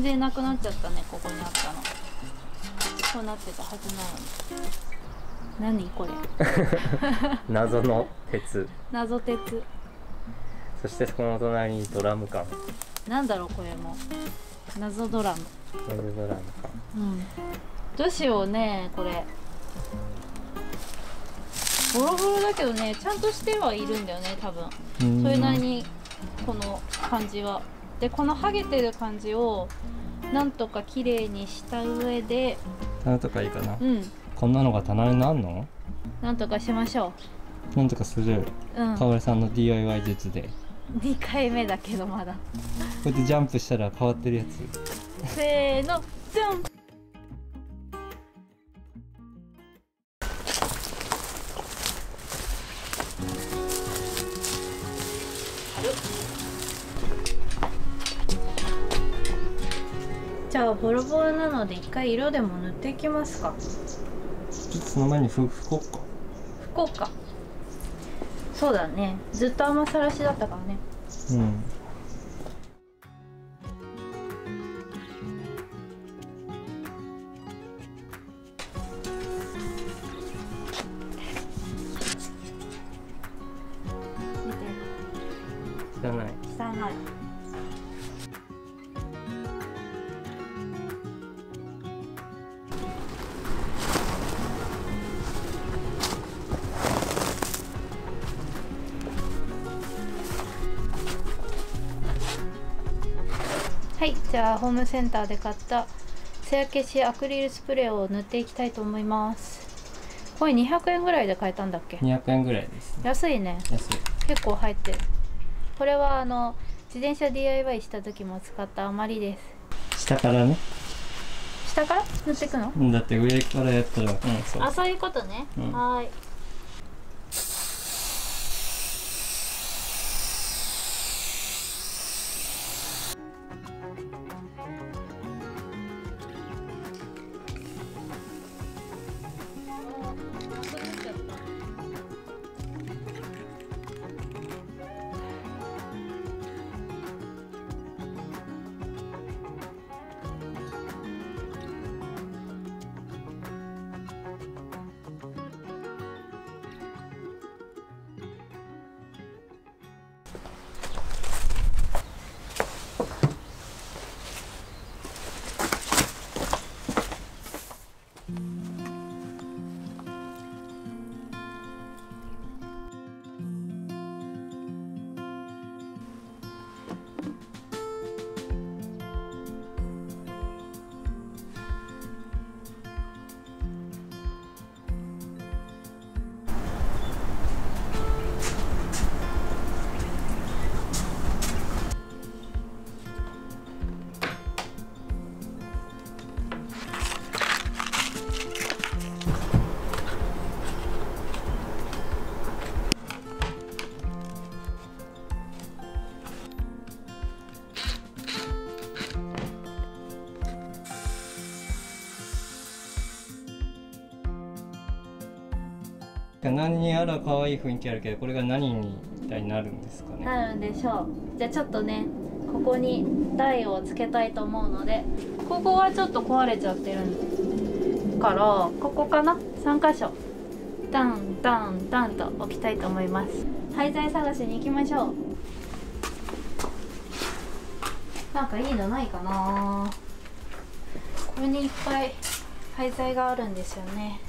然なくなっちゃったね。ここにあったのこうなってたはずなのに。何これ謎の鉄。謎鉄。そしてこの隣にドラム缶。なんだろうこれも。謎ドラム。謎ドラム缶。うん。どうしようねこれ。ボロボロだけどね、ちゃんとしてはいるんだよね多分。それなりにこの感じは。でこのハゲてる感じをなんとか綺麗にした上で。なんとかいいかな。うん。こんなのが棚になんの？なんとかしましょう。なんとかする。うん。かおりさんの DIY 術で。2回目だけどまだ。こうやってジャンプしたら変わってるやつ。せーの、ジャンプ。じゃあボロボロなので一回色でも塗っていきますか。ちょっとその前に拭こうか。拭こうか。そうだね。ずっと雨さらしだったからね。うん。見て。汚い。汚い。はい、じゃあホームセンターで買った艶消しアクリルスプレーを塗っていきたいと思います。これ200円ぐらいで買えたんだっけ200円ぐらいですね。安いね。安い。結構入ってる。これは自転車 DIY した時も使った余りです。下からね。下から塗っていくの？だって上からやったら、うん、そう。あ、そういうことね。うん、はーい。何やら可愛い雰囲気あるけど、これが何に一体なるんですかね。なるんでしょう。じゃあちょっとね、ここに台をつけたいと思うので、ここがちょっと壊れちゃってるから、ここかな3箇所ダンダンダンと置きたいと思います。廃材探しに行きましょう。なんかいいのないかな。これにいっぱい廃材があるんですよね。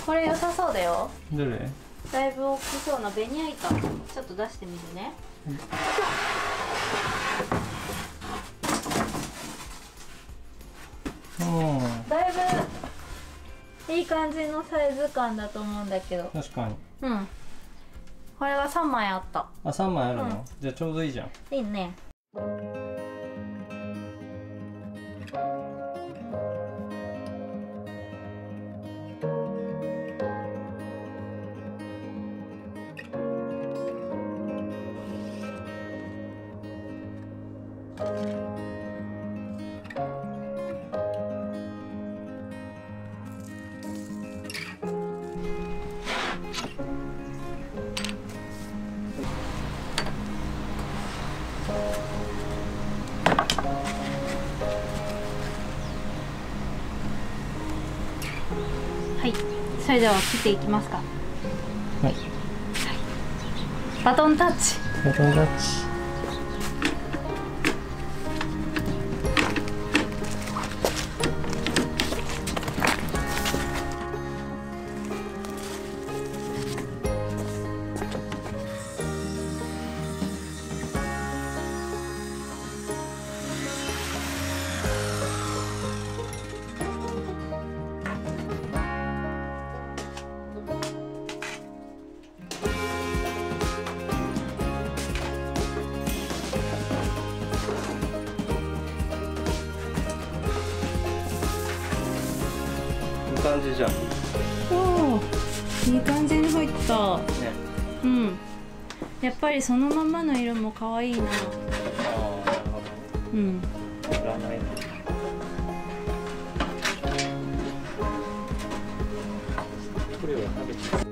これ良さそうだよ。どれ？だいぶ大きそうなベニヤ板、ちょっと出してみるね。だいぶいい感じのサイズ感だと思うんだけど。確かに。うん。これが3枚あった。あ、3枚あるの？じゃあちょうどいいじゃん。いいね。はい、それでは切っていきますか。はい。バトンタッチ。バトンタッチ。いい感じじゃん。おお、いい感じに入った。ね。うん。やっぱりそのままの色も可愛いな。ああ、なるほど。うん。いらないな。これを食べて。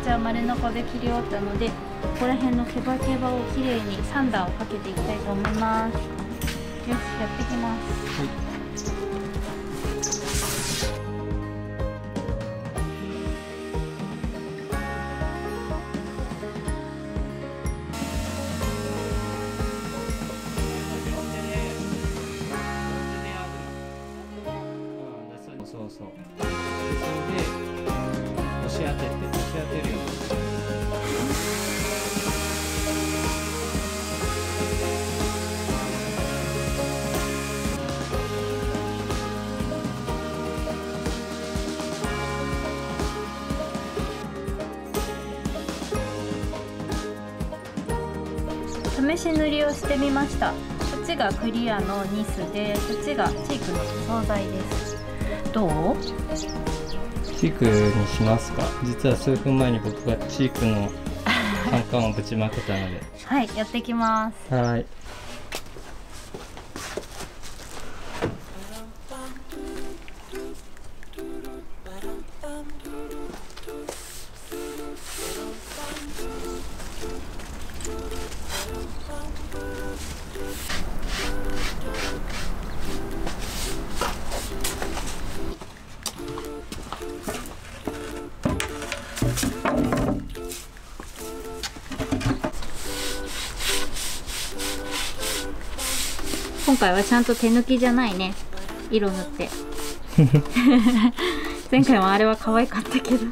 じゃあ丸ノコで切り終わったので、ここら辺のケバケバをきれいにサンダーをかけていきたいと思います。よし、やっていきます。はいそうそう。それで押し当てるように。試し塗りをしてみました。こっちがクリアのニスで、こっちがチークの惣菜です。どう？チークにしますか。実は数分前に僕がチークのカンカンをぶちまけたのではい、やっていきます。はい。今回はちゃんと手抜きじゃないね、色塗って前回もあれは可愛かったけど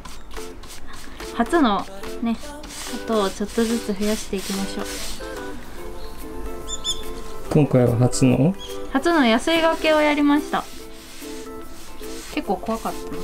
初のねことをちょっとずつ増やしていきましょう。今回は初のヤスリがけをやりました。結構怖かったな。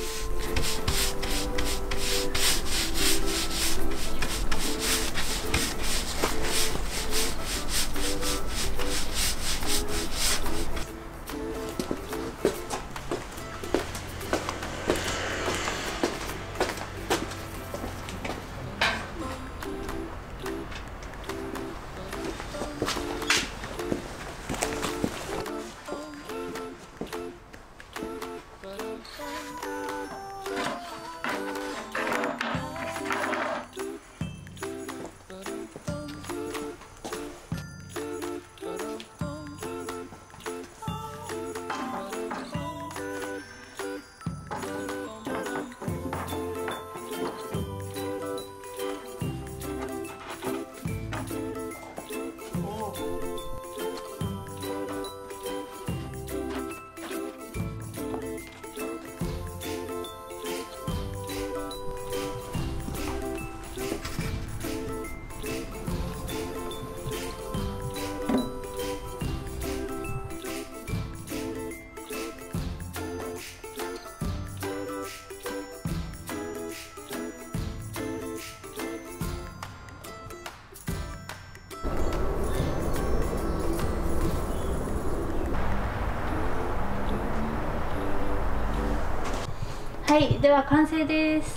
はい、では完成です。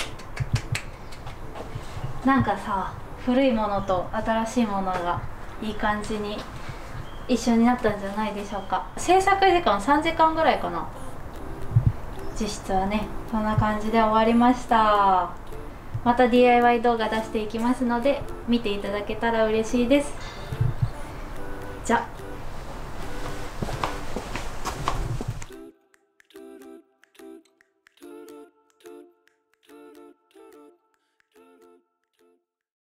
なんかさ、古いものと新しいものがいい感じに一緒になったんじゃないでしょうか。制作時間3時間ぐらいかな。実質はね、こんな感じで終わりました。また DIY 動画出していきますので見ていただけたら嬉しいです。じゃあ